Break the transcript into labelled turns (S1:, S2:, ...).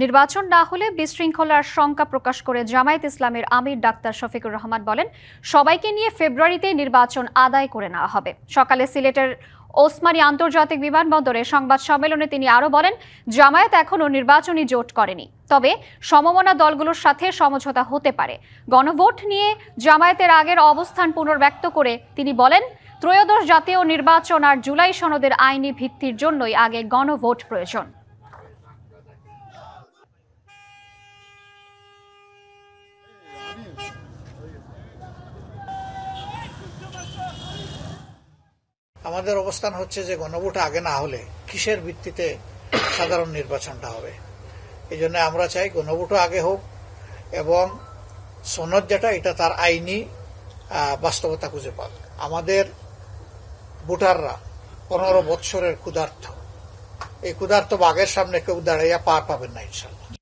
S1: নির্বাচন না হলে বিশৃঙ্খলার শঙ্কা প্রকাশ করে জামায়াত ইসলামের আমির ডাক্তার শফিকুর রহমান বলেন, সবাইকে নিয়ে ফেব্রুয়ারিতে নির্বাচন আদায় করে নেওয়া হবে। সকালে সিলেটের ওসমানী আন্তর্জাতিক বিমানবন্দরে সংবাদ সম্মেলনে তিনি আরও বলেন, জামায়াত এখনও নির্বাচনী জোট করেনি, তবে সমমনা দলগুলোর সাথে সমঝোতা হতে পারে। গণভোট নিয়ে জামায়াতের আগের অবস্থান পুনর্ব্যক্ত করে তিনি বলেন, ত্রয়োদশ জাতীয় নির্বাচন আর জুলাই সনদের আইনি ভিত্তির জন্যই আগে গণভোট প্রয়োজন।
S2: আমাদের অবস্থান হচ্ছে যে গণভোট আগে না হলে কিসের ভিত্তিতে সাধারণ নির্বাচনটা হবে। এই জন্য আমরা চাই গণভোটও আগে হোক এবং সনদ যেটা এটা তার আইনি বাস্তবতা খুঁজে পাক। আমাদের ভোটাররা 15 বৎসরের ক্ষুধার্ত, এই ক্ষুধার্ত বাঘের সামনে কেউ দাঁড়াইয়া পার পাবেন না ইনশাল্লাহ।